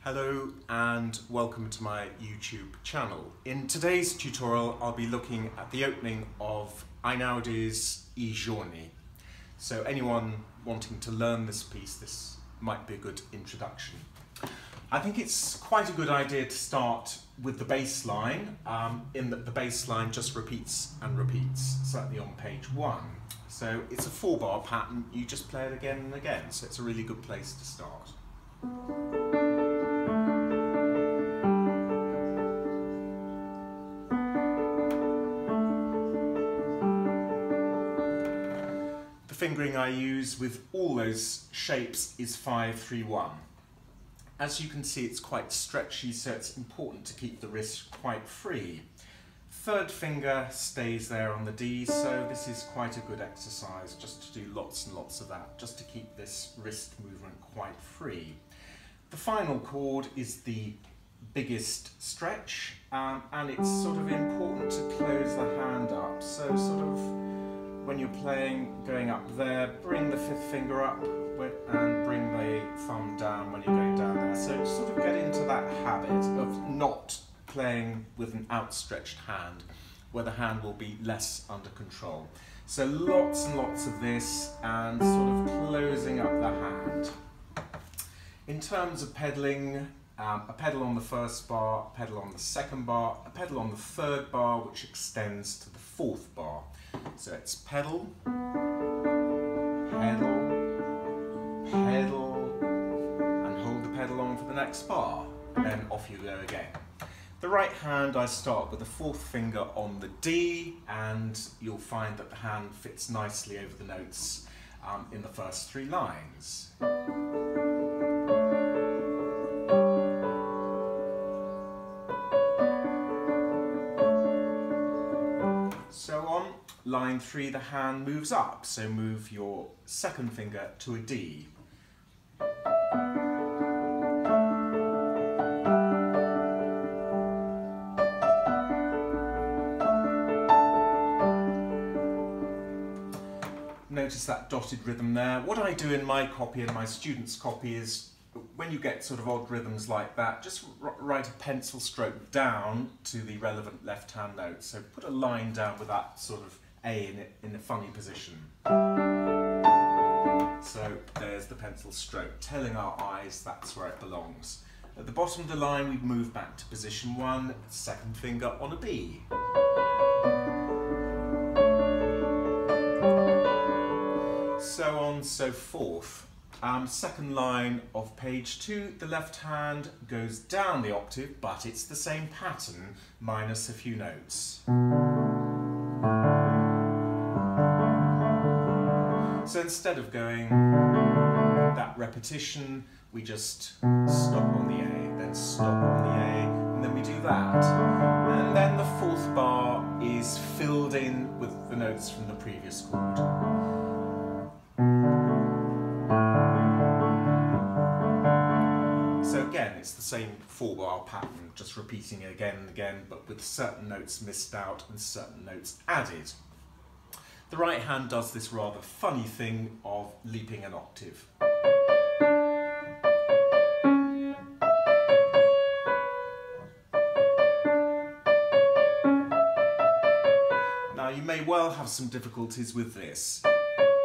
Hello and welcome to my YouTube channel. In today's tutorial I'll be looking at the opening of Einaudi's I Giorni. So anyone wanting to learn this piece, this might be a good introduction. I think it's quite a good idea to start with the bass line, in that the bass line just repeats and repeats, certainly on page 1. So it's a 4-bar pattern, you just play it again and again, so it's a really good place to start. The fingering I use with all those shapes is 5-3-1. As you can see, it's quite stretchy, so it's important to keep the wrist quite free. Third finger stays there on the D, so this is quite a good exercise just to do lots and lots of that, just to keep this wrist movement quite free. The final chord is the biggest stretch, and it's sort of important to close the hand up. So sort of when you're playing, going up there, bring the 5th finger up and bring the thumb down when you're going down there. So sort of get into that habit of not playing with an outstretched hand, where the hand will be less under control. So lots and lots of this, and sort of closing up the hand. In terms of pedalling, a pedal on the 1st bar, a pedal on the 2nd bar, a pedal on the 3rd bar, which extends to the 4th bar. So it's pedal, pedal, pedal, and hold the pedal on for the next bar, and then off you go again. The right hand, I start with the 4th finger on the D, and you'll find that the hand fits nicely over the notes in the first 3 lines. So on line 3, the hand moves up, so move your 2nd finger to a D. Notice that dotted rhythm there. What I do in my copy and my students' copy is, when you get sort of odd rhythms like that, just write a pencil stroke down to the relevant left-hand note. So put a line down with that sort of A in a funny position. So there's the pencil stroke, telling our eyes that's where it belongs. At the bottom of the line, we move back to position 1, 2nd finger on a B. So on, so forth. 2nd line of page 2, the left hand goes down the octave, but it's the same pattern, minus a few notes. So instead of going that repetition, we just stop on the A, then stop on the A, and then we do that. And then the 4th bar is filled in with the notes from the previous chord. So again, it's the same 4-bar pattern, just repeating it again and again, but with certain notes missed out and certain notes added. The right hand does this rather funny thing of leaping an octave. Now you may well have some difficulties with this,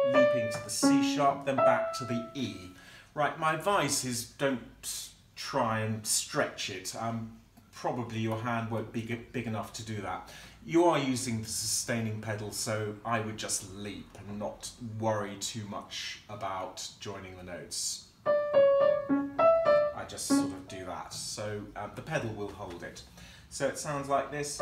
leaping to the C sharp, then back to the E. Right, my advice is don't try and stretch it. Probably your hand won't be big enough to do that. You are using the sustaining pedal, so I would just leap and not worry too much about joining the notes. I just sort of do that, so the pedal will hold it. So it sounds like this.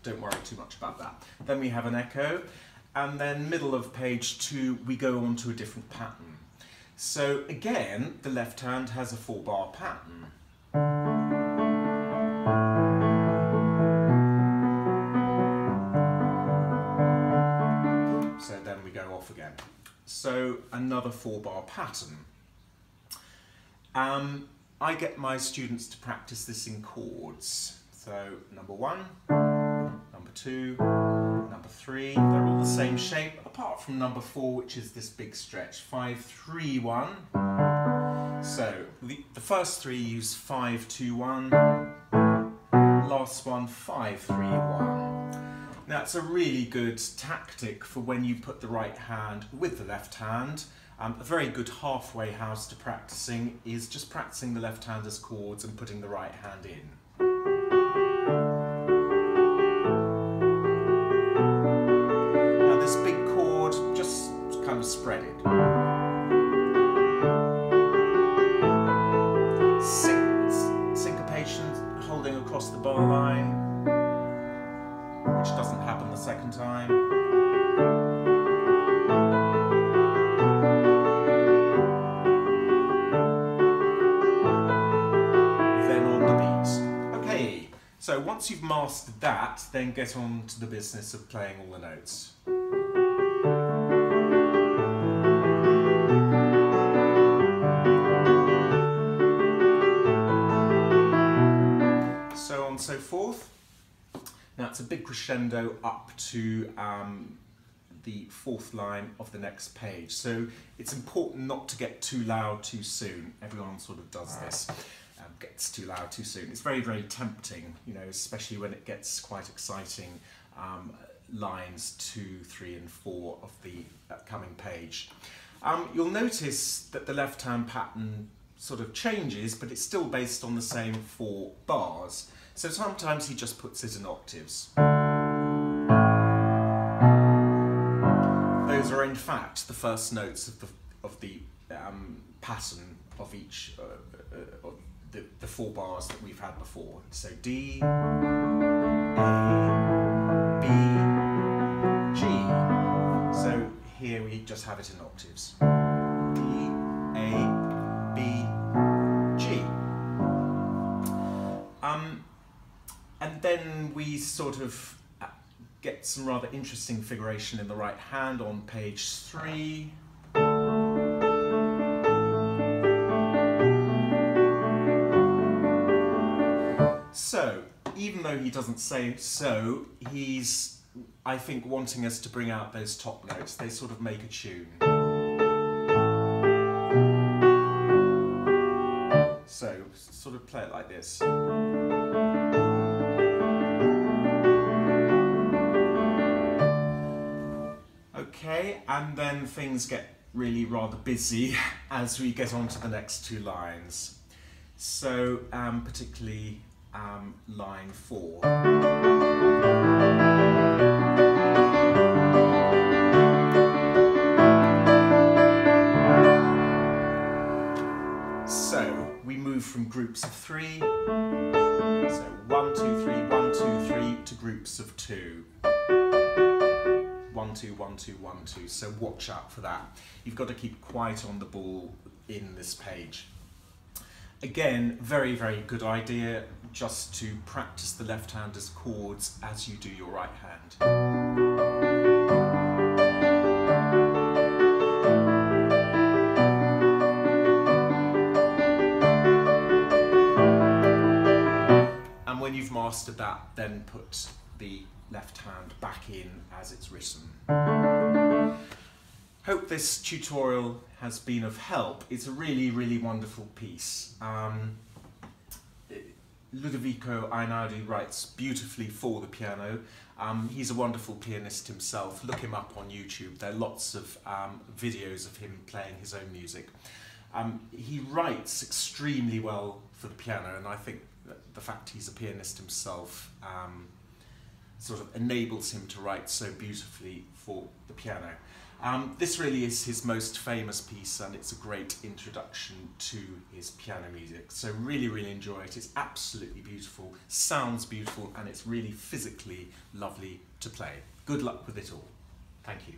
Don't worry too much about that. Then we have an echo, and then middle of page 2 we go on to a different pattern. So again, the left hand has a 4-bar pattern. So then we go off again. So another 4-bar pattern. I get my students to practice this in chords. So number 1, number 2, number 3, they're all the same shape, apart from number 4, which is this big stretch. 5, 3, 1. So the first 3 use 5, 2, 1. Last one, 5, 3, 1. Now it's a really good tactic for when you put the right hand with the left hand. A very good halfway house to practicing is just practicing the left hand's chords and putting the right hand in. Now this big chord, just kind of spread it. Syncopation, holding across the bar line, which doesn't happen the second time. Then on the beat. Okay, so once you've mastered that, then get on to the business of playing all the notes. So on and so forth. Now it's a big crescendo up to the 4th line of the next page. So it's important not to get too loud too soon. Everyone sort of does this, gets too loud too soon. It's very, very tempting, you know, especially when it gets quite exciting, lines 2, 3 and 4 of the coming page. You'll notice that the left hand pattern sort of changes, but it's still based on the same 4 bars. So sometimes he just puts it in octaves. Those are in fact the first notes of the pattern of each of the 4 bars that we've had before. So D, A, B, G. So here we just have it in octaves. D, A, B, G. And then we sort of get some rather interesting figuration in the right hand on page 3. So, even though he doesn't say so, he's, I think, wanting us to bring out those top notes. They sort of make a tune. So, sort of play it like this. Okay, and then things get really rather busy as we get on to the next 2 lines. So, particularly line 4. So, we move from groups of 3, so 1, 2, 3, 1, 2, 3, to groups of 2. 1, 2, 1, 2, 1, 2, so watch out for that. You've got to keep quite on the ball in this page. Again, very, very good idea just to practice the left-hander's chords as you do your right hand. And when you've mastered that, then put the left hand back in as it's written. Hope this tutorial has been of help. It's a really, really wonderful piece. Ludovico Einaudi writes beautifully for the piano. He's a wonderful pianist himself. Look him up on YouTube. There are lots of videos of him playing his own music. He writes extremely well for the piano, and I think that the fact he's a pianist himself sort of enables him to write so beautifully for the piano. This really is his most famous piece, and it's a great introduction to his piano music. So really, really enjoy it. It's absolutely beautiful, sounds beautiful, and it's really physically lovely to play. Good luck with it all. Thank you.